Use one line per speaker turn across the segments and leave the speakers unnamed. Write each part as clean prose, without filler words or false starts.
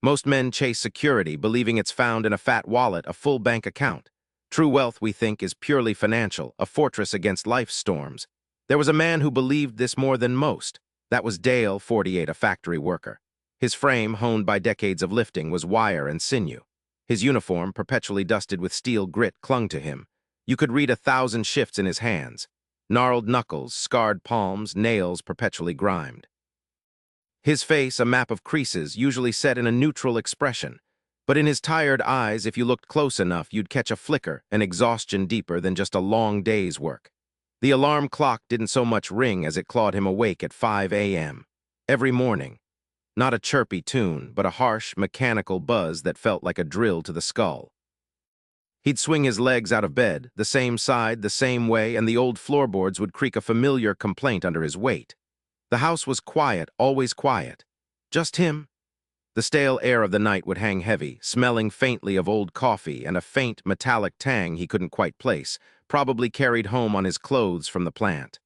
Most men chase security, believing it's found in a fat wallet, a full bank account. True wealth, we think, is purely financial, a fortress against life's storms. There was a man who believed this more than most. That was Dale, 48, a factory worker. His frame, honed by decades of lifting, was wire and sinew. His uniform, perpetually dusted with steel grit, clung to him. You could read 1,000 shifts in his hands. Gnarled knuckles, scarred palms, nails perpetually grimed. His face, a map of creases, usually set in a neutral expression. But in his tired eyes, if you looked close enough, you'd catch a flicker, an exhaustion deeper than just a long day's work. The alarm clock didn't so much ring as it clawed him awake at 5 a.m. every morning. Not a chirpy tune, but a harsh, mechanical buzz that felt like a drill to the skull. He'd swing his legs out of bed, the same side, the same way, and the old floorboards would creak a familiar complaint under his weight. The house was quiet, always quiet. Just him. The stale air of the night would hang heavy, smelling faintly of old coffee and a faint, metallic tang he couldn't quite place, probably carried home on his clothes from the plant.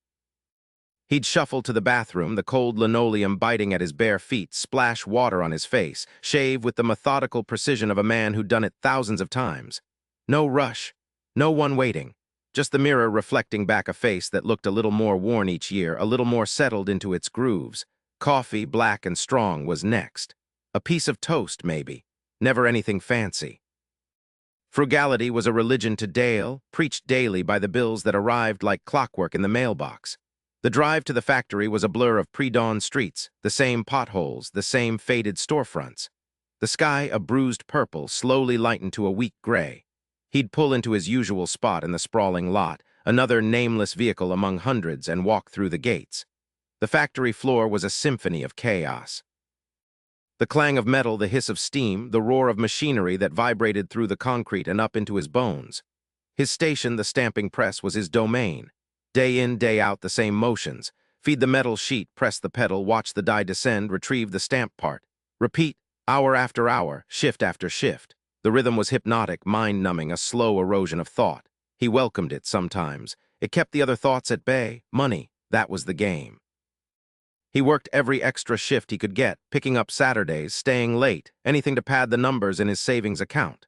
He'd shuffle to the bathroom, the cold linoleum biting at his bare feet, splash water on his face, shave with the methodical precision of a man who'd done it thousands of times. No rush, no one waiting, just the mirror reflecting back a face that looked a little more worn each year, a little more settled into its grooves. Coffee, black and strong, was next. A piece of toast, maybe. Never anything fancy. Frugality was a religion to Dale, preached daily by the bills that arrived like clockwork in the mailbox. The drive to the factory was a blur of pre-dawn streets, the same potholes, the same faded storefronts. The sky, a bruised purple, slowly lightened to a weak gray. He'd pull into his usual spot in the sprawling lot, another nameless vehicle among hundreds, and walk through the gates. The factory floor was a symphony of chaos. The clang of metal, the hiss of steam, the roar of machinery that vibrated through the concrete and up into his bones. His station, the stamping press, was his domain. Day in, day out, the same motions. Feed the metal sheet, press the pedal, watch the die descend, retrieve the stamp part. Repeat, hour after hour, shift after shift. The rhythm was hypnotic, mind-numbing, a slow erosion of thought. He welcomed it sometimes. It kept the other thoughts at bay. Money, that was the game. He worked every extra shift he could get, picking up Saturdays, staying late, anything to pad the numbers in his savings account.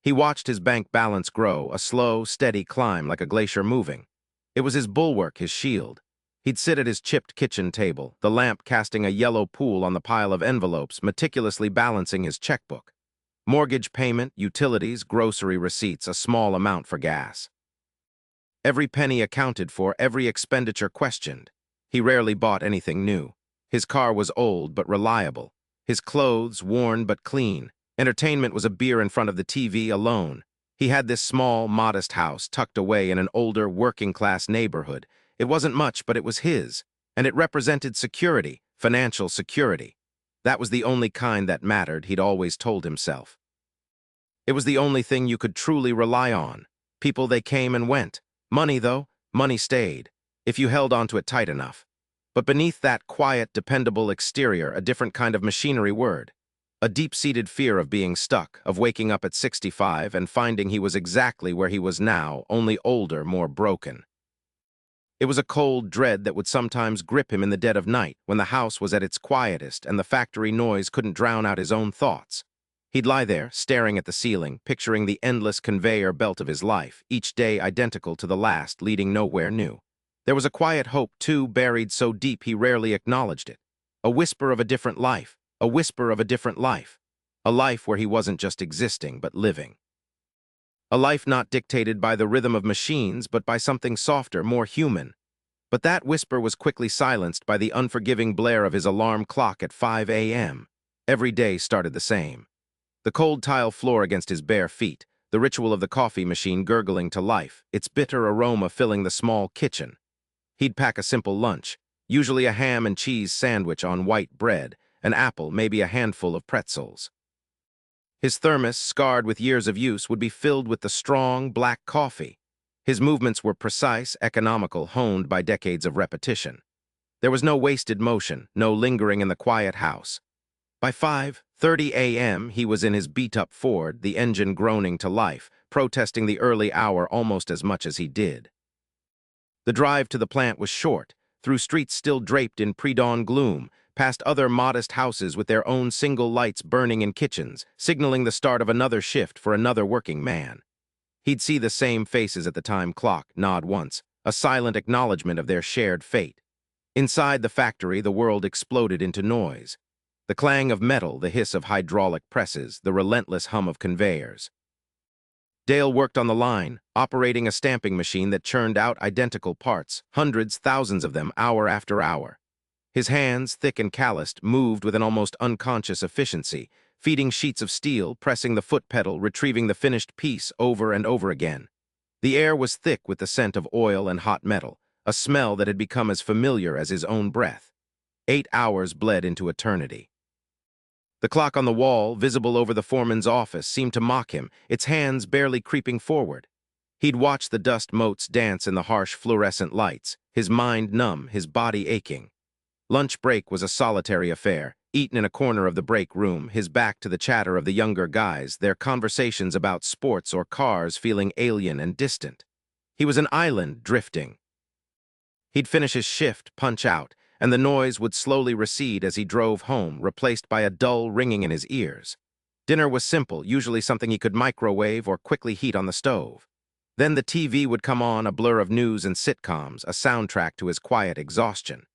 He watched his bank balance grow, a slow, steady climb like a glacier moving. It was his bulwark, his shield. He'd sit at his chipped kitchen table, the lamp casting a yellow pool on the pile of envelopes, meticulously balancing his checkbook. Mortgage payment, utilities, grocery receipts, a small amount for gas. Every penny accounted for, every expenditure questioned. He rarely bought anything new. His car was old but reliable. His clothes worn but clean. Entertainment was a beer in front of the TV alone. He had this small, modest house tucked away in an older, working-class neighborhood. It wasn't much, but it was his, and it represented security, financial security. That was the only kind that mattered, he'd always told himself. It was the only thing you could truly rely on. People, they came and went. Money, though, money stayed, if you held onto it tight enough. But beneath that quiet, dependable exterior, a different kind of machinery whirred. A deep-seated fear of being stuck, of waking up at 65 and finding he was exactly where he was now, only older, more broken. It was a cold dread that would sometimes grip him in the dead of night, when the house was at its quietest and the factory noise couldn't drown out his own thoughts. He'd lie there, staring at the ceiling, picturing the endless conveyor belt of his life, each day identical to the last, leading nowhere new. There was a quiet hope, too, buried so deep he rarely acknowledged it. A whisper of a different life, a whisper of a different life. A life where he wasn't just existing, but living. A life not dictated by the rhythm of machines, but by something softer, more human. But that whisper was quickly silenced by the unforgiving blare of his alarm clock at 5 a.m. Every day started the same. The cold tile floor against his bare feet, the ritual of the coffee machine gurgling to life, its bitter aroma filling the small kitchen. He'd pack a simple lunch, usually a ham and cheese sandwich on white bread, an apple, maybe a handful of pretzels. His thermos, scarred with years of use, would be filled with the strong, black coffee. His movements were precise, economical, honed by decades of repetition. There was no wasted motion, no lingering in the quiet house. By 5:30 a.m., he was in his beat-up Ford, the engine groaning to life, protesting the early hour almost as much as he did. The drive to the plant was short, through streets still draped in pre-dawn gloom, past other modest houses with their own single lights burning in kitchens, signaling the start of another shift for another working man. He'd see the same faces at the time clock, nod once, a silent acknowledgement of their shared fate. Inside the factory, the world exploded into noise. The clang of metal, the hiss of hydraulic presses, the relentless hum of conveyors. Dale worked on the line, operating a stamping machine that churned out identical parts, hundreds, thousands of them, hour after hour. His hands, thick and calloused, moved with an almost unconscious efficiency, feeding sheets of steel, pressing the foot pedal, retrieving the finished piece over and over again. The air was thick with the scent of oil and hot metal, a smell that had become as familiar as his own breath. 8 hours bled into eternity. The clock on the wall, visible over the foreman's office, seemed to mock him, its hands barely creeping forward. He'd watch the dust motes dance in the harsh fluorescent lights, his mind numb, his body aching. Lunch break was a solitary affair, eaten in a corner of the break room, his back to the chatter of the younger guys, their conversations about sports or cars feeling alien and distant. He was an island drifting. He'd finish his shift, punch out, and the noise would slowly recede as he drove home, replaced by a dull ringing in his ears. Dinner was simple, usually something he could microwave or quickly heat on the stove. Then the TV would come on, a blur of news and sitcoms, a soundtrack to his quiet exhaustion.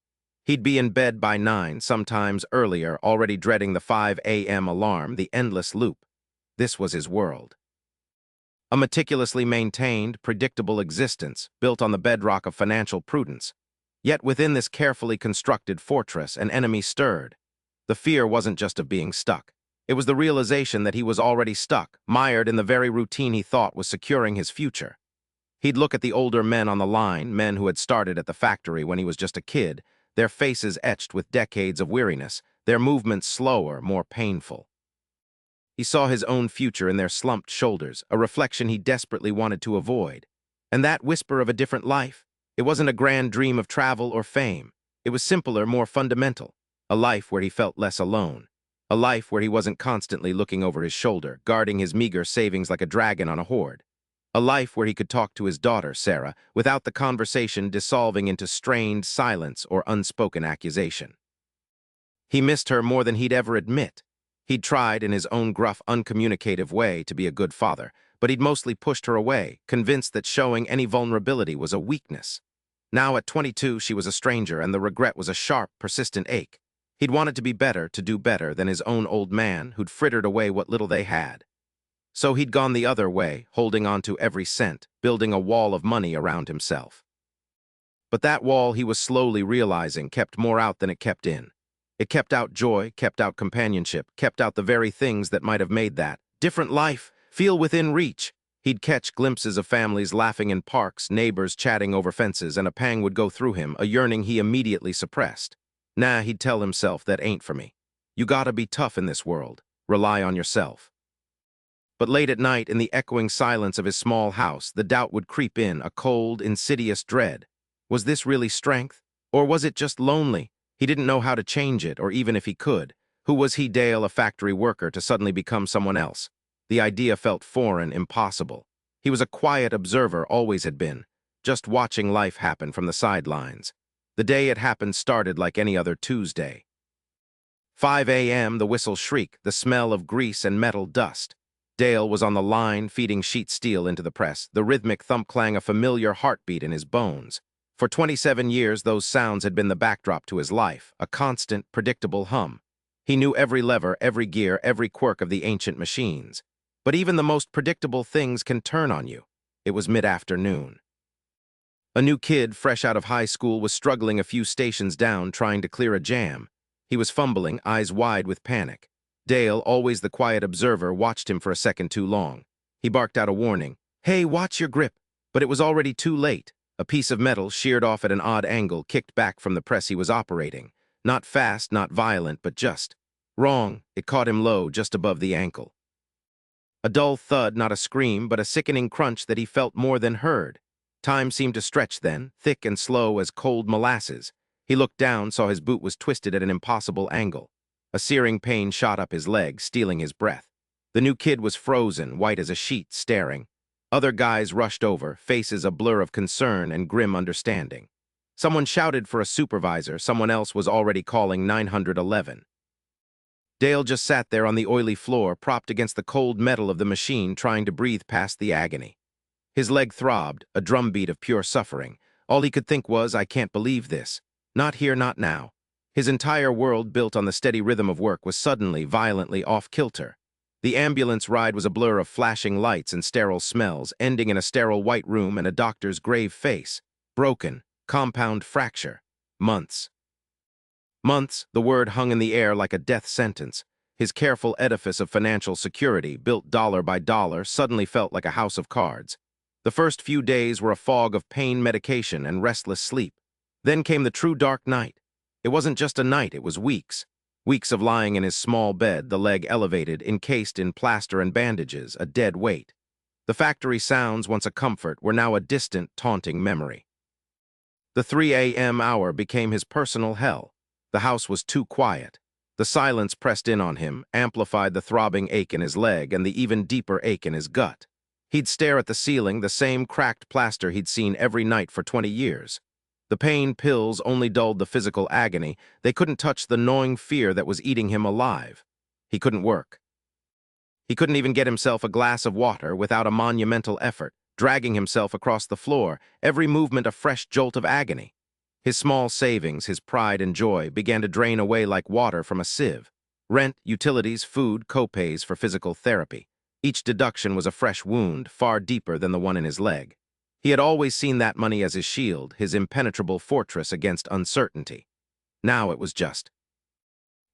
He'd be in bed by 9, sometimes earlier, already dreading the 5 a.m. alarm, the endless loop. This was his world. A meticulously maintained, predictable existence built on the bedrock of financial prudence. Yet within this carefully constructed fortress, an enemy stirred. The fear wasn't just of being stuck. It was the realization that he was already stuck, mired in the very routine he thought was securing his future. He'd look at the older men on the line, men who had started at the factory when he was just a kid, their faces etched with decades of weariness, their movements slower, more painful. He saw his own future in their slumped shoulders, a reflection he desperately wanted to avoid. And that whisper of a different life? It wasn't a grand dream of travel or fame. It was simpler, more fundamental. A life where he felt less alone. A life where he wasn't constantly looking over his shoulder, guarding his meager savings like a dragon on a hoard. A life where he could talk to his daughter, Sarah, without the conversation dissolving into strained silence or unspoken accusation. He missed her more than he'd ever admit. He'd tried, in his own gruff, uncommunicative way, to be a good father, but he'd mostly pushed her away, convinced that showing any vulnerability was a weakness. Now at 22, she was a stranger, and the regret was a sharp, persistent ache. He'd wanted to be better, to do better than his own old man, who'd frittered away what little they had. So he'd gone the other way, holding on to every cent, building a wall of money around himself. But that wall, he was slowly realizing, kept more out than it kept in. It kept out joy, kept out companionship, kept out the very things that might have made that different life feel within reach. He'd catch glimpses of families laughing in parks, neighbors chatting over fences, and a pang would go through him, a yearning he immediately suppressed. Nah, he'd tell himself, that ain't for me. You gotta be tough in this world. Rely on yourself. But late at night, in the echoing silence of his small house, the doubt would creep in, a cold, insidious dread. Was this really strength? Or was it just lonely? He didn't know how to change it, or even if he could. Who was he, Dale, a factory worker, to suddenly become someone else? The idea felt foreign, impossible. He was a quiet observer, always had been, just watching life happen from the sidelines. The day it happened started like any other Tuesday. 5 a.m., the whistle shriek, the smell of grease and metal dust. Dale was on the line, feeding sheet steel into the press, the rhythmic thump-clang a familiar heartbeat in his bones. For 27 years, those sounds had been the backdrop to his life, a constant, predictable hum. He knew every lever, every gear, every quirk of the ancient machines. But even the most predictable things can turn on you. It was mid-afternoon. A new kid, fresh out of high school, was struggling a few stations down, trying to clear a jam. He was fumbling, eyes wide with panic. Dale, always the quiet observer, watched him for a second too long. He barked out a warning. "Hey, watch your grip!" But it was already too late. A piece of metal, sheared off at an odd angle, kicked back from the press he was operating. Not fast, not violent, but just wrong. It caught him low, just above the ankle. A dull thud, not a scream, but a sickening crunch that he felt more than heard. Time seemed to stretch then, thick and slow as cold molasses. He looked down, saw his boot was twisted at an impossible angle. A searing pain shot up his leg, stealing his breath. The new kid was frozen, white as a sheet, staring. Other guys rushed over, faces a blur of concern and grim understanding. Someone shouted for a supervisor, someone else was already calling 911. Dale just sat there on the oily floor, propped against the cold metal of the machine, trying to breathe past the agony. His leg throbbed, a drumbeat of pure suffering. All he could think was, I can't believe this. Not here, not now. His entire world, built on the steady rhythm of work, was suddenly, violently off-kilter. The ambulance ride was a blur of flashing lights and sterile smells, ending in a sterile white room and a doctor's grave face. Broken, compound fracture. Months. Months, the word hung in the air like a death sentence. His careful edifice of financial security, built dollar by dollar, suddenly felt like a house of cards. The first few days were a fog of pain medication and restless sleep. Then came the true dark night. It wasn't just a night, it was weeks. Weeks of lying in his small bed, the leg elevated, encased in plaster and bandages, a dead weight. The factory sounds, once a comfort, were now a distant, taunting memory. The 3 a.m. hour became his personal hell. The house was too quiet. The silence pressed in on him, amplified the throbbing ache in his leg and the even deeper ache in his gut. He'd stare at the ceiling, the same cracked plaster he'd seen every night for 20 years. The pain pills only dulled the physical agony. They couldn't touch the gnawing fear that was eating him alive. He couldn't work. He couldn't even get himself a glass of water without a monumental effort, dragging himself across the floor, every movement a fresh jolt of agony. His small savings, his pride and joy, began to drain away like water from a sieve. Rent, utilities, food, co-pays for physical therapy. Each deduction was a fresh wound, far deeper than the one in his leg. He had always seen that money as his shield, his impenetrable fortress against uncertainty. Now it was just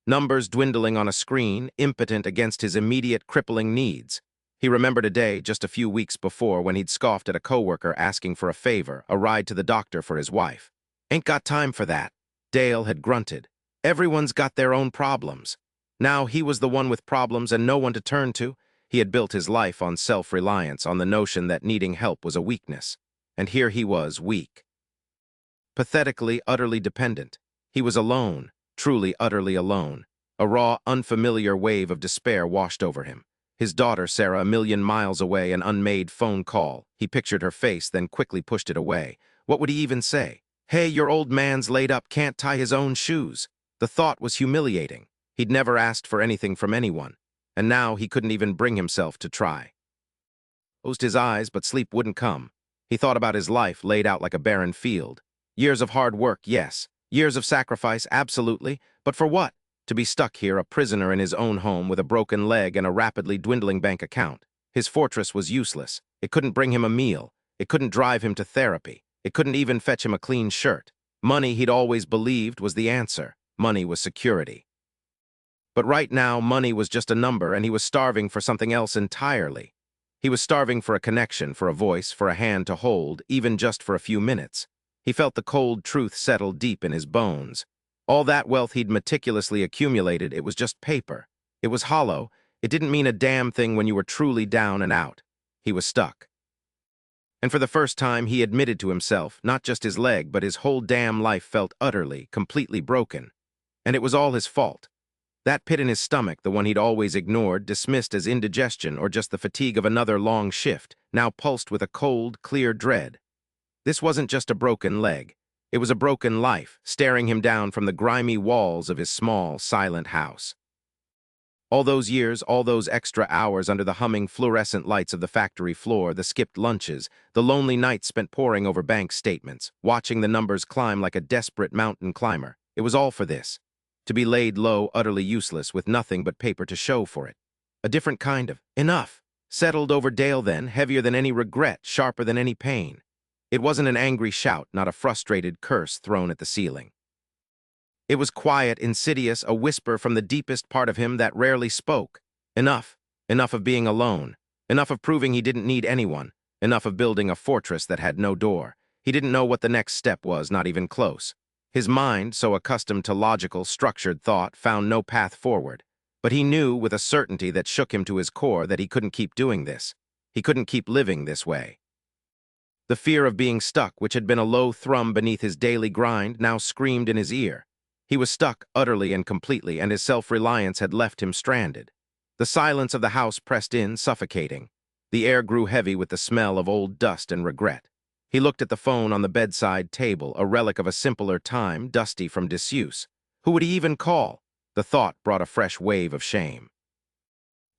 numbers dwindling on a screen, impotent against his immediate crippling needs. He remembered a day just a few weeks before when he'd scoffed at a coworker asking for a favor, a ride to the doctor for his wife. Ain't got time for that, Dale had grunted. Everyone's got their own problems. Now he was the one with problems and no one to turn to. He had built his life on self-reliance, on the notion that needing help was a weakness. And here he was, weak. Pathetically, utterly dependent. He was alone, truly, utterly alone. A raw, unfamiliar wave of despair washed over him. His daughter, Sarah, a million miles away, an unmade phone call. He pictured her face, then quickly pushed it away. What would he even say? Hey, your old man's laid up, can't tie his own shoes. The thought was humiliating. He'd never asked for anything from anyone, and now he couldn't even bring himself to try. Closed his eyes, but sleep wouldn't come. He thought about his life laid out like a barren field. Years of hard work, yes. Years of sacrifice, absolutely. But for what? To be stuck here, a prisoner in his own home with a broken leg and a rapidly dwindling bank account. His fortress was useless. It couldn't bring him a meal. It couldn't drive him to therapy. It couldn't even fetch him a clean shirt. Money, he'd always believed, was the answer. Money was security. But right now, money was just a number, and he was starving for something else entirely. He was starving for a connection, for a voice, for a hand to hold, even just for a few minutes. He felt the cold truth settle deep in his bones. All that wealth he'd meticulously accumulated, it was just paper. It was hollow. It didn't mean a damn thing when you were truly down and out. He was stuck. And for the first time, he admitted to himself, not just his leg, but his whole damn life felt utterly, completely broken. And it was all his fault. That pit in his stomach, the one he'd always ignored, dismissed as indigestion or just the fatigue of another long shift, now pulsed with a cold, clear dread. This wasn't just a broken leg. It was a broken life, staring him down from the grimy walls of his small, silent house. All those years, all those extra hours under the humming fluorescent lights of the factory floor, the skipped lunches, the lonely nights spent poring over bank statements, watching the numbers climb like a desperate mountain climber. It was all for this. To be laid low, utterly useless, with nothing but paper to show for it. A different kind of enough settled over Dale then, heavier than any regret, sharper than any pain. It wasn't an angry shout, not a frustrated curse thrown at the ceiling. It was quiet, insidious, a whisper from the deepest part of him that rarely spoke. Enough. Enough of being alone. Enough of proving he didn't need anyone. Enough of building a fortress that had no door. He didn't know what the next step was, not even close. His mind, so accustomed to logical, structured thought, found no path forward. But he knew with a certainty that shook him to his core that he couldn't keep doing this. He couldn't keep living this way. The fear of being stuck, which had been a low thrum beneath his daily grind, now screamed in his ear. He was stuck utterly and completely, and his self-reliance had left him stranded. The silence of the house pressed in, suffocating. The air grew heavy with the smell of old dust and regret. He looked at the phone on the bedside table, a relic of a simpler time, dusty from disuse. Who would he even call? The thought brought a fresh wave of shame.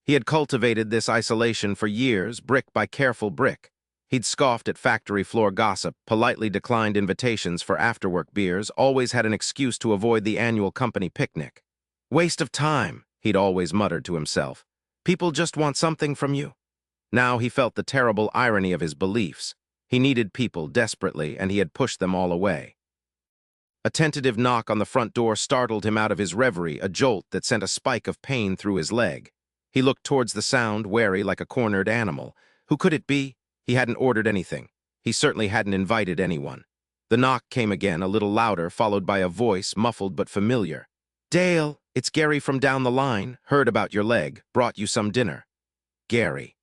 He had cultivated this isolation for years, brick by careful brick. He'd scoffed at factory floor gossip, politely declined invitations for after-work beers, always had an excuse to avoid the annual company picnic. Waste of time, he'd always muttered to himself. People just want something from you. Now he felt the terrible irony of his beliefs. He needed people desperately, and he had pushed them all away. A tentative knock on the front door startled him out of his reverie, a jolt that sent a spike of pain through his leg. He looked towards the sound, wary like a cornered animal. Who could it be? He hadn't ordered anything. He certainly hadn't invited anyone. The knock came again, a little louder, followed by a voice, muffled but familiar. "Dale, it's Gary from down the line. Heard about your leg. Brought you some dinner." Gary.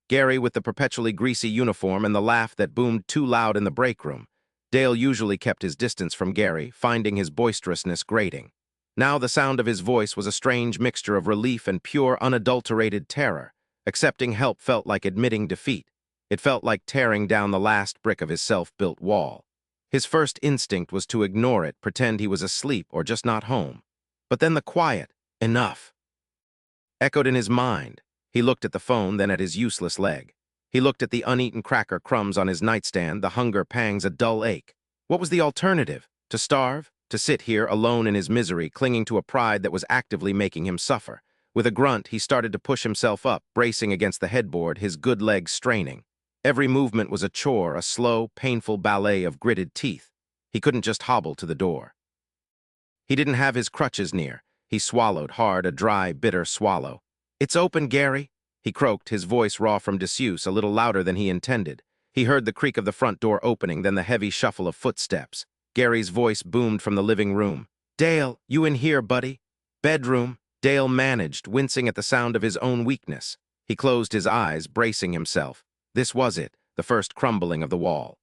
Gary with the perpetually greasy uniform and the laugh that boomed too loud in the break room. Dale usually kept his distance from Gary, finding his boisterousness grating. Now the sound of his voice was a strange mixture of relief and pure, unadulterated terror. Accepting help felt like admitting defeat. It felt like tearing down the last brick of his self-built wall. His first instinct was to ignore it, pretend he was asleep or just not home. But then the quiet, "Enough," echoed in his mind. He looked at the phone, then at his useless leg. He looked at the uneaten cracker crumbs on his nightstand, the hunger pangs a dull ache. What was the alternative? To starve? To sit here alone in his misery, clinging to a pride that was actively making him suffer? With a grunt, he started to push himself up, bracing against the headboard, his good leg straining. Every movement was a chore, a slow, painful ballet of gritted teeth. He couldn't just hobble to the door. He didn't have his crutches near. He swallowed hard, a dry, bitter swallow. "It's open, Gary," he croaked, his voice raw from disuse, a little louder than he intended. He heard the creak of the front door opening, then the heavy shuffle of footsteps. Gary's voice boomed from the living room. "Dale, you in here, buddy?" "Bedroom," Dale managed, wincing at the sound of his own weakness. He closed his eyes, bracing himself. This was it, the first crumbling of the wall.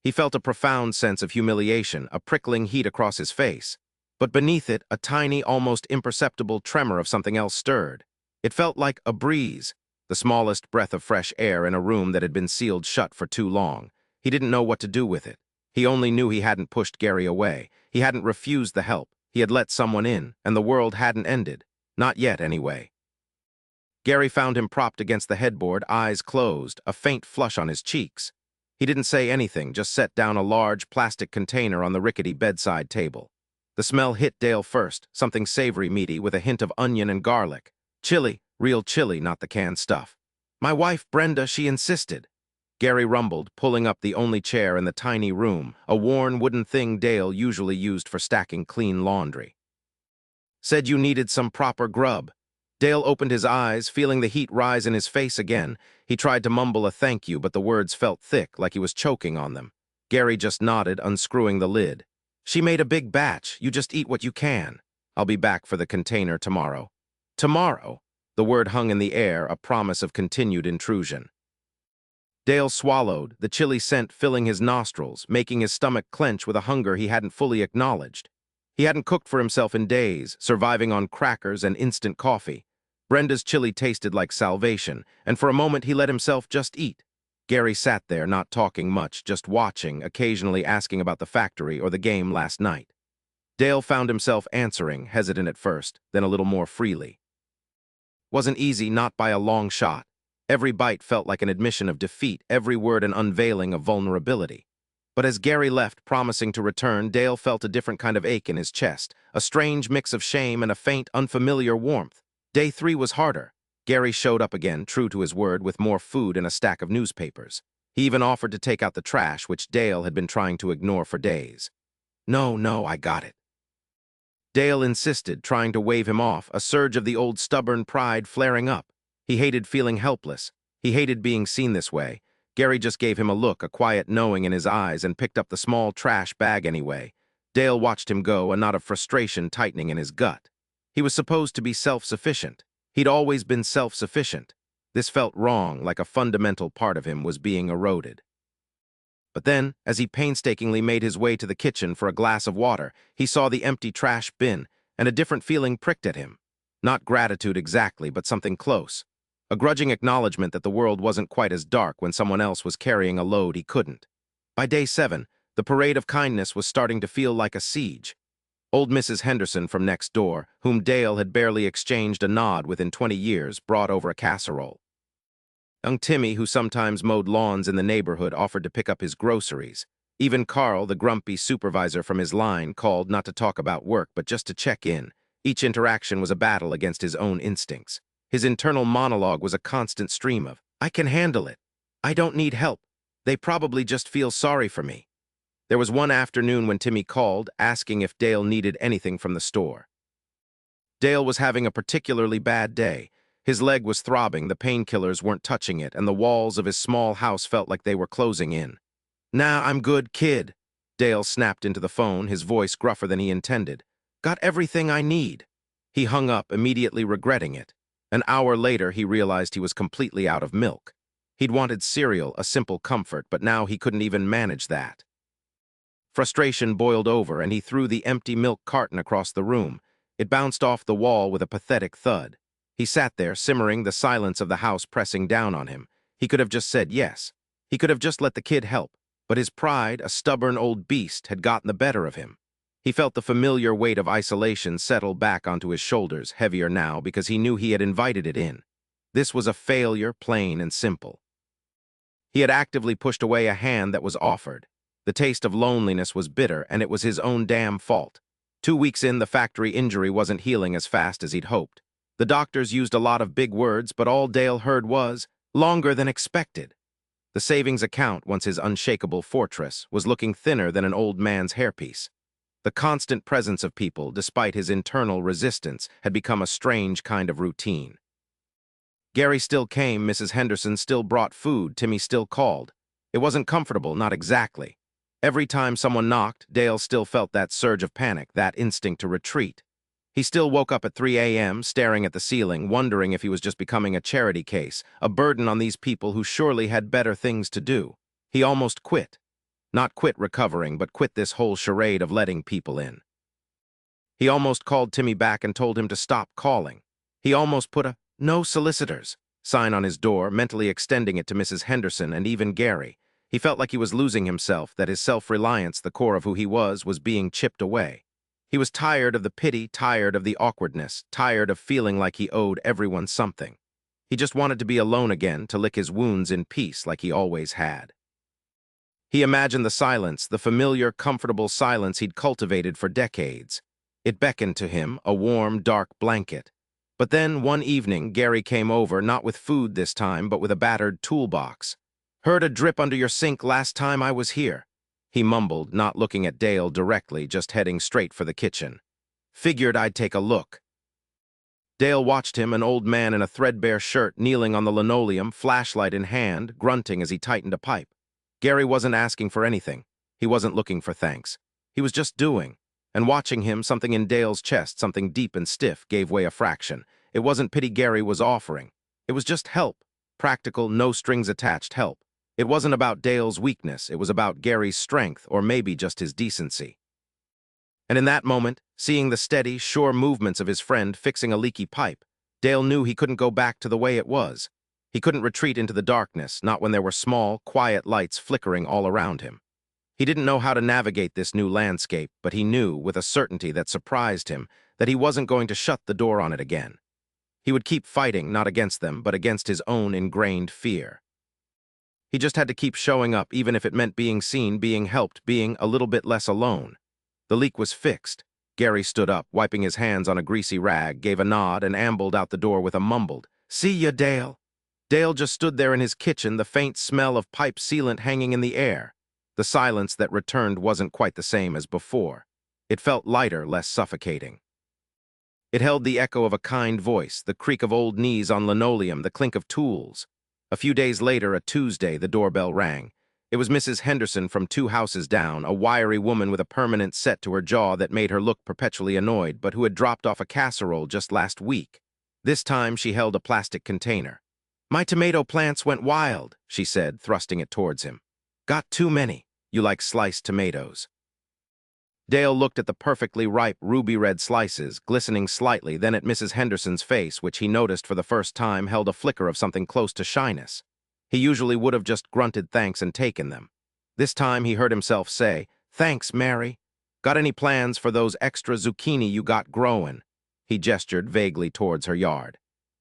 He felt a profound sense of humiliation, a prickling heat across his face. But beneath it, a tiny, almost imperceptible tremor of something else stirred. It felt like a breeze, the smallest breath of fresh air in a room that had been sealed shut for too long. He didn't know what to do with it. He only knew he hadn't pushed Gary away. He hadn't refused the help. He had let someone in, and the world hadn't ended. Not yet, anyway. Gary found him propped against the headboard, eyes closed, a faint flush on his cheeks. He didn't say anything, just set down a large plastic container on the rickety bedside table. The smell hit Dale first, something savory meaty with a hint of onion and garlic. Chili, real chili, not the canned stuff. "My wife, Brenda, she insisted." Gary rumbled, pulling up the only chair in the tiny room, a worn wooden thing Dale usually used for stacking clean laundry. "Said you needed some proper grub." Dale opened his eyes, feeling the heat rise in his face again. He tried to mumble a thank you, but the words felt thick, like he was choking on them. Gary just nodded, unscrewing the lid. "She made a big batch. You just eat what you can. I'll be back for the container tomorrow." Tomorrow? The word hung in the air, a promise of continued intrusion. Dale swallowed, the chilly scent filling his nostrils, making his stomach clench with a hunger he hadn't fully acknowledged. He hadn't cooked for himself in days, surviving on crackers and instant coffee. Brenda's chili tasted like salvation, and for a moment he let himself just eat. Gary sat there, not talking much, just watching, occasionally asking about the factory or the game last night. Dale found himself answering, hesitant at first, then a little more freely. Wasn't easy, not by a long shot. Every bite felt like an admission of defeat, every word an unveiling of vulnerability. But as Gary left, promising to return, Dale felt a different kind of ache in his chest, a strange mix of shame and a faint, unfamiliar warmth. Day 3 was harder. Gary showed up again, true to his word, with more food and a stack of newspapers. He even offered to take out the trash, which Dale had been trying to ignore for days. No, I got it." Dale insisted, trying to wave him off, a surge of the old stubborn pride flaring up. He hated feeling helpless. He hated being seen this way. Gary just gave him a look, a quiet knowing in his eyes, and picked up the small trash bag anyway. Dale watched him go, a knot of frustration tightening in his gut. He was supposed to be self-sufficient. He'd always been self-sufficient. This felt wrong, like a fundamental part of him was being eroded. But then, as he painstakingly made his way to the kitchen for a glass of water, he saw the empty trash bin, and a different feeling pricked at him. Not gratitude exactly, but something close. a grudging acknowledgement that the world wasn't quite as dark when someone else was carrying a load he couldn't. By day 7, the parade of kindness was starting to feel like a siege. Old Mrs. Henderson from next door, whom Dale had barely exchanged a nod with in 20 years, brought over a casserole. Young Timmy, who sometimes mowed lawns in the neighborhood, offered to pick up his groceries. Even Carl, the grumpy supervisor from his line, called not to talk about work but just to check in. Each interaction was a battle against his own instincts. His internal monologue was a constant stream of, "I can handle it. I don't need help. They probably just feel sorry for me." There was one afternoon when Timmy called, asking if Dale needed anything from the store. Dale was having a particularly bad day. His leg was throbbing, the painkillers weren't touching it, and the walls of his small house felt like they were closing in. "Nah, I'm good, kid." Dale snapped into the phone, his voice gruffer than he intended. "Got everything I need." He hung up, immediately regretting it. An hour later, he realized he was completely out of milk. He'd wanted cereal, a simple comfort, but now he couldn't even manage that. Frustration boiled over, and he threw the empty milk carton across the room. It bounced off the wall with a pathetic thud. He sat there, simmering, the silence of the house pressing down on him. He could have just said yes. He could have just let the kid help. But his pride, a stubborn old beast, had gotten the better of him. He felt the familiar weight of isolation settle back onto his shoulders, heavier now because he knew he had invited it in. This was a failure, plain and simple. He had actively pushed away a hand that was offered. The taste of loneliness was bitter, and it was his own damn fault. 2 weeks in, the factory injury wasn't healing as fast as he'd hoped. The doctors used a lot of big words, but all Dale heard was, "longer than expected." The savings account, once his unshakable fortress, was looking thinner than an old man's hairpiece. The constant presence of people, despite his internal resistance, had become a strange kind of routine. Gary still came, Mrs. Henderson still brought food, Timmy still called. It wasn't comfortable, not exactly. Every time someone knocked, Dale still felt that surge of panic, that instinct to retreat. He still woke up at 3 a.m., staring at the ceiling, wondering if he was just becoming a charity case, a burden on these people who surely had better things to do. He almost quit. Not quit recovering, but quit this whole charade of letting people in. He almost called Timmy back and told him to stop calling. He almost put a "no solicitors" sign on his door, mentally extending it to Mrs. Henderson and even Gary. He felt like he was losing himself, that his self-reliance, the core of who he was being chipped away. He was tired of the pity, tired of the awkwardness, tired of feeling like he owed everyone something. He just wanted to be alone again, to lick his wounds in peace like he always had. He imagined the silence, the familiar, comfortable silence he'd cultivated for decades. It beckoned to him, a warm, dark blanket. But then, one evening, Gary came over, not with food this time, but with a battered toolbox. "Heard a drip under your sink last time I was here," he mumbled, not looking at Dale directly, just heading straight for the kitchen. "Figured I'd take a look." Dale watched him, an old man in a threadbare shirt, kneeling on the linoleum, flashlight in hand, grunting as he tightened a pipe. Gary wasn't asking for anything. He wasn't looking for thanks. He was just doing. And watching him, something in Dale's chest, something deep and stiff, gave way a fraction. It wasn't pity Gary was offering. It was just help. Practical, no-strings-attached help. It wasn't about Dale's weakness. It was about Gary's strength, or maybe just his decency. And in that moment, seeing the steady, sure movements of his friend fixing a leaky pipe, Dale knew he couldn't go back to the way it was. He couldn't retreat into the darkness, not when there were small, quiet lights flickering all around him. He didn't know how to navigate this new landscape, but he knew, with a certainty that surprised him, that he wasn't going to shut the door on it again. He would keep fighting, not against them, but against his own ingrained fear. He just had to keep showing up, even if it meant being seen, being helped, being a little bit less alone. The leak was fixed. Gary stood up, wiping his hands on a greasy rag, gave a nod, and ambled out the door with a mumbled, "See ya, Dale." Dale just stood there in his kitchen, the faint smell of pipe sealant hanging in the air. The silence that returned wasn't quite the same as before. It felt lighter, less suffocating. It held the echo of a kind voice, the creak of old knees on linoleum, the clink of tools. A few days later, a Tuesday, the doorbell rang. It was Mrs. Henderson from 2 houses down, a wiry woman with a permanent set to her jaw that made her look perpetually annoyed, but who had dropped off a casserole just last week. This time, she held a plastic container. "My tomato plants went wild," she said, thrusting it towards him. "Got too many. You like sliced tomatoes." Dale looked at the perfectly ripe ruby-red slices, glistening slightly, then at Mrs. Henderson's face, which he noticed for the first time held a flicker of something close to shyness. He usually would have just grunted thanks and taken them. This time he heard himself say, "Thanks, Mary. Got any plans for those extra zucchini you got growing?" He gestured vaguely towards her yard.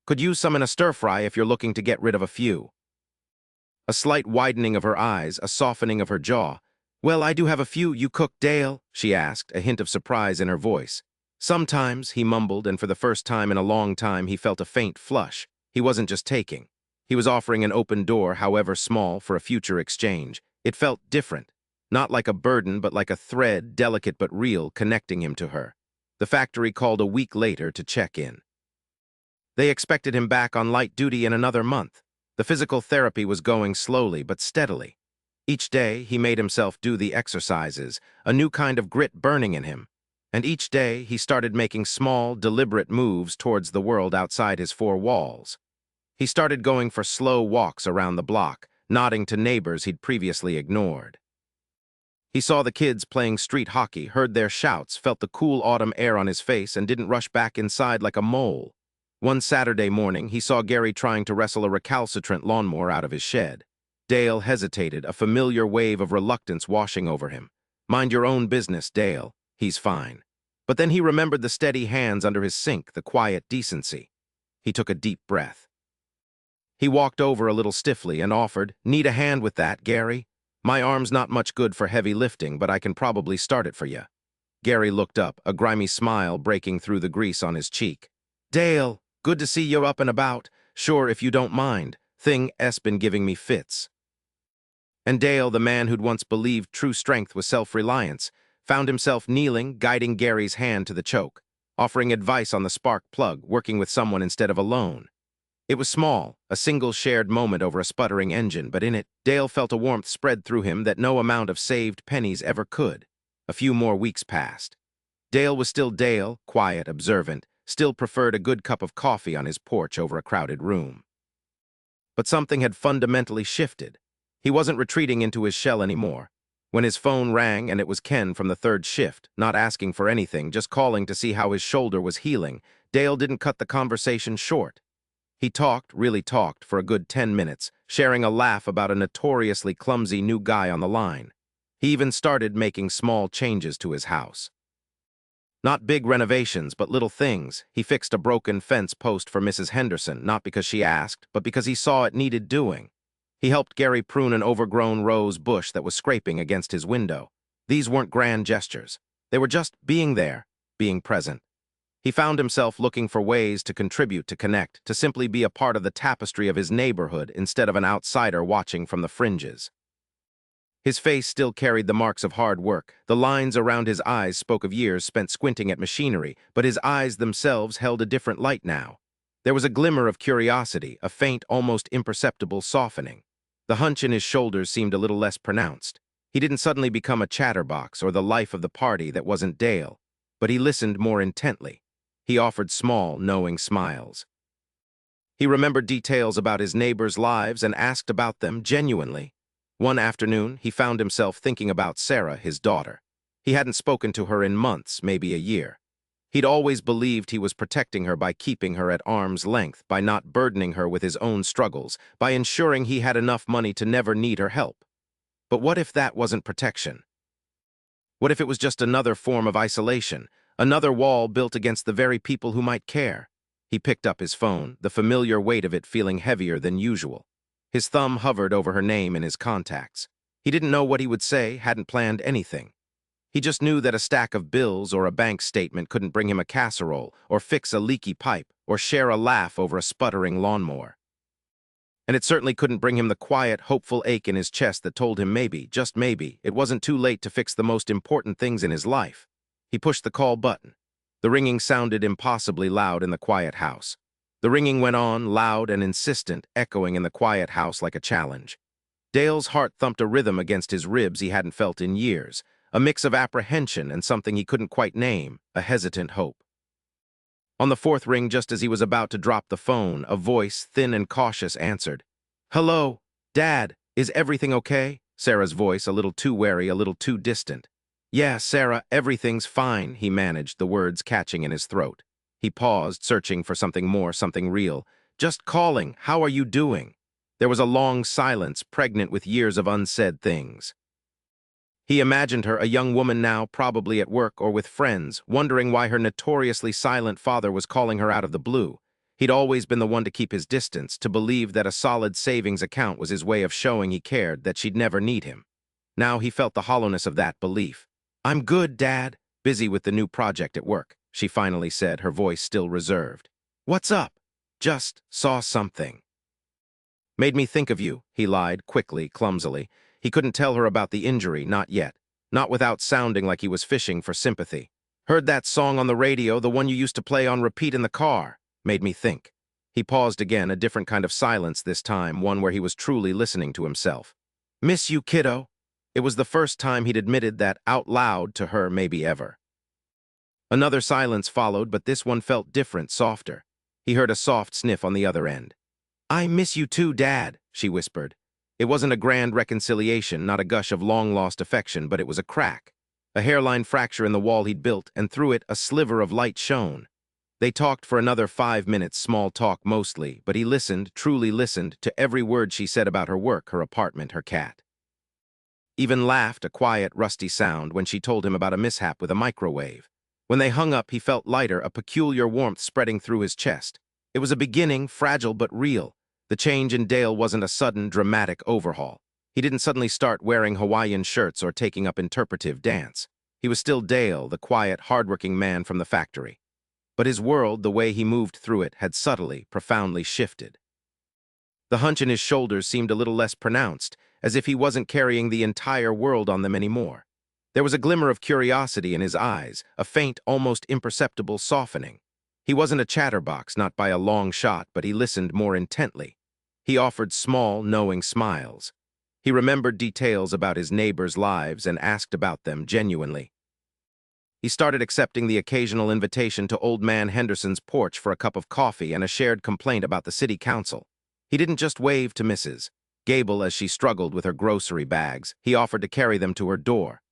"Could use some in a stir-fry if you're looking to get rid of a few." A slight widening of her eyes, a softening of her jaw. "Well, I do have a few you cook, Dale?" she asked, a hint of surprise in her voice. "Sometimes," he mumbled, and for the first time in a long time he felt a faint flush. He wasn't just taking. He was offering an open door, however small, for a future exchange. It felt different. Not like a burden, but like a thread, delicate but real, connecting him to her. The factory called a week later to check in. They expected him back on light duty in another month. The physical therapy was going slowly but steadily. Each day, he made himself do the exercises, a new kind of grit burning in him. And each day, he started making small, deliberate moves towards the world outside his four walls. He started going for slow walks around the block, nodding to neighbors he'd previously ignored. He saw the kids playing street hockey, heard their shouts, felt the cool autumn air on his face, and didn't rush back inside like a mole. One Saturday morning, he saw Gary trying to wrestle a recalcitrant lawnmower out of his shed. Dale hesitated, a familiar wave of reluctance washing over him. "Mind your own business, Dale. He's fine." But then he remembered the steady hands under his sink, the quiet decency. He took a deep breath. He walked over a little stiffly and offered, "Need a hand with that, Gary? My arm's not much good for heavy lifting, but I can probably start it for you." Gary looked up, a grimy smile breaking through the grease on his cheek. "Dale, good to see you up and about. Sure, if you don't mind. Thing's been giving me fits." And Dale, the man who'd once believed true strength was self-reliance, found himself kneeling, guiding Gary's hand to the choke, offering advice on the spark plug, working with someone instead of alone. It was small, a single shared moment over a sputtering engine, but in it, Dale felt a warmth spread through him that no amount of saved pennies ever could. A few more weeks passed. Dale was still Dale, quiet, observant, still preferred a good cup of coffee on his porch over a crowded room. But something had fundamentally shifted. He wasn't retreating into his shell anymore. When his phone rang and it was Ken from the third shift, not asking for anything, just calling to see how his shoulder was healing, Dale didn't cut the conversation short. He talked, really talked, for a good 10 minutes, sharing a laugh about a notoriously clumsy new guy on the line. He even started making small changes to his house. Not big renovations, but little things. He fixed a broken fence post for Mrs. Henderson, not because she asked, but because he saw it needed doing. He helped Gary prune an overgrown rose bush that was scraping against his window. These weren't grand gestures. They were just being there, being present. He found himself looking for ways to contribute, to connect, to simply be a part of the tapestry of his neighborhood instead of an outsider watching from the fringes. His face still carried the marks of hard work. The lines around his eyes spoke of years spent squinting at machinery, but his eyes themselves held a different light now. There was a glimmer of curiosity, a faint, almost imperceptible softening. The hunch in his shoulders seemed a little less pronounced. He didn't suddenly become a chatterbox or the life of the party that wasn't Dale, but he listened more intently. He offered small, knowing smiles. He remembered details about his neighbors' lives and asked about them genuinely. One afternoon, he found himself thinking about Sarah, his daughter. He hadn't spoken to her in months, maybe a year. He'd always believed he was protecting her by keeping her at arm's length, by not burdening her with his own struggles, by ensuring he had enough money to never need her help. But what if that wasn't protection? What if it was just another form of isolation, another wall built against the very people who might care? He picked up his phone, the familiar weight of it feeling heavier than usual. His thumb hovered over her name in his contacts. He didn't know what he would say, hadn't planned anything. He just knew that a stack of bills or a bank statement couldn't bring him a casserole, or fix a leaky pipe, or share a laugh over a sputtering lawnmower. And it certainly couldn't bring him the quiet, hopeful ache in his chest that told him maybe, just maybe, it wasn't too late to fix the most important things in his life. He pushed the call button. The ringing sounded impossibly loud in the quiet house. The ringing went on, loud and insistent, echoing in the quiet house like a challenge. Dale's heart thumped a rhythm against his ribs he hadn't felt in years. A mix of apprehension and something he couldn't quite name, a hesitant hope. On the fourth ring, just as he was about to drop the phone, a voice, thin and cautious, answered. "Hello, Dad, is everything okay?" Sarah's voice, a little too wary, a little too distant. Yeah, Sarah, everything's fine, he managed, the words catching in his throat. He paused, searching for something more, something real. Just calling. How are you doing? There was a long silence, pregnant with years of unsaid things. He imagined her, a young woman now, probably at work or with friends, wondering why her notoriously silent father was calling her out of the blue. He'd always been the one to keep his distance, to believe that a solid savings account was his way of showing he cared, that she'd never need him. Now he felt the hollowness of that belief. "I'm good, Dad. Busy with the new project at work," she finally said, her voice still reserved. "What's up?" "Just saw something." "Made me think of you," he lied, quickly, clumsily. He couldn't tell her about the injury, not yet. Not without sounding like he was fishing for sympathy. "Heard that song on the radio, the one you used to play on repeat in the car. Made me think." He paused again, a different kind of silence this time, one where he was truly listening to himself. "Miss you, kiddo." It was the first time he'd admitted that out loud to her, maybe ever. Another silence followed, but this one felt different, softer. He heard a soft sniff on the other end. "I miss you too, Dad," she whispered. It wasn't a grand reconciliation, not a gush of long-lost affection, but it was a crack. A hairline fracture in the wall he'd built, and through it a sliver of light shone. They talked for another 5 minutes, small talk mostly, but he listened, truly listened, to every word she said about her work, her apartment, her cat. Even laughed, a quiet, rusty sound, when she told him about a mishap with a microwave. When they hung up, he felt lighter, a peculiar warmth spreading through his chest. It was a beginning, fragile but real. The change in Dale wasn't a sudden, dramatic overhaul. He didn't suddenly start wearing Hawaiian shirts or taking up interpretive dance. He was still Dale, the quiet, hardworking man from the factory. But his world, the way he moved through it, had subtly, profoundly shifted. The hunch in his shoulders seemed a little less pronounced, as if he wasn't carrying the entire world on them anymore. There was a glimmer of curiosity in his eyes, a faint, almost imperceptible softening. He wasn't a chatterbox, not by a long shot, but he listened more intently. He offered small, knowing smiles. He remembered details about his neighbors' lives and asked about them genuinely. He started accepting the occasional invitation to Old Man Henderson's porch for a cup of coffee and a shared complaint about the city council. He didn't just wave to Mrs. Gable as she struggled with her grocery bags. He offered to carry them to her door.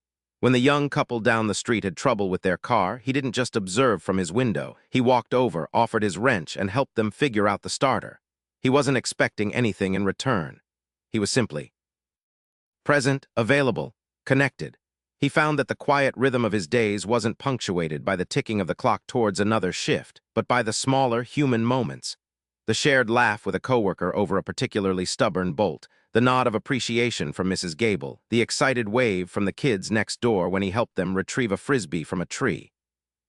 When the young couple down the street had trouble with their car, he didn't just observe from his window. He walked over, offered his wrench, and helped them figure out the starter. He wasn't expecting anything in return. He was simply present, available, connected. He found that the quiet rhythm of his days wasn't punctuated by the ticking of the clock towards another shift, but by the smaller, human moments. The shared laugh with a coworker over a particularly stubborn bolt, the nod of appreciation from Mrs. Gable, the excited wave from the kids next door when he helped them retrieve a frisbee from a tree.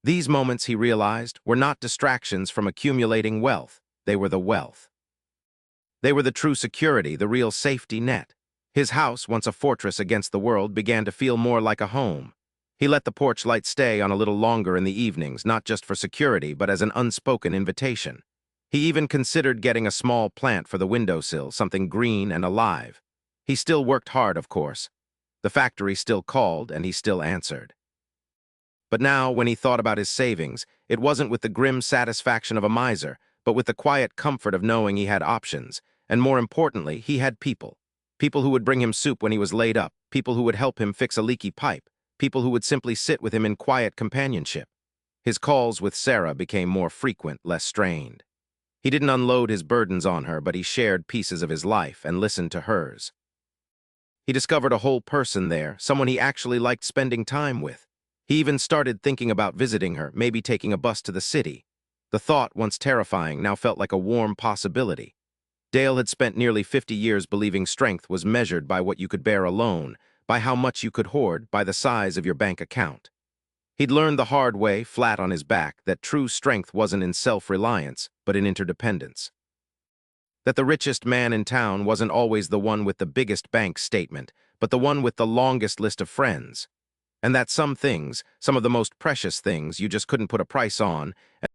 These moments, he realized, were not distractions from accumulating wealth. They were the wealth. They were the true security, the real safety net. His house, once a fortress against the world, began to feel more like a home. He let the porch light stay on a little longer in the evenings, not just for security, but as an unspoken invitation. He even considered getting a small plant for the windowsill, something green and alive. He still worked hard, of course. The factory still called, and he still answered. But now, when he thought about his savings, it wasn't with the grim satisfaction of a miser, but with the quiet comfort of knowing he had options, and more importantly, he had people. People who would bring him soup when he was laid up, people who would help him fix a leaky pipe, people who would simply sit with him in quiet companionship. His calls with Sarah became more frequent, less strained. He didn't unload his burdens on her, but he shared pieces of his life and listened to hers. He discovered a whole person there, someone he actually liked spending time with. He even started thinking about visiting her, maybe taking a bus to the city. The thought, once terrifying, now felt like a warm possibility. Dale had spent nearly 50 years believing strength was measured by what you could bear alone, by how much you could hoard, by the size of your bank account. He'd learned the hard way, flat on his back, that true strength wasn't in self-reliance, but in interdependence. That the richest man in town wasn't always the one with the biggest bank statement, but the one with the longest list of friends. And that some things, some of the most precious things, you just couldn't put a price on,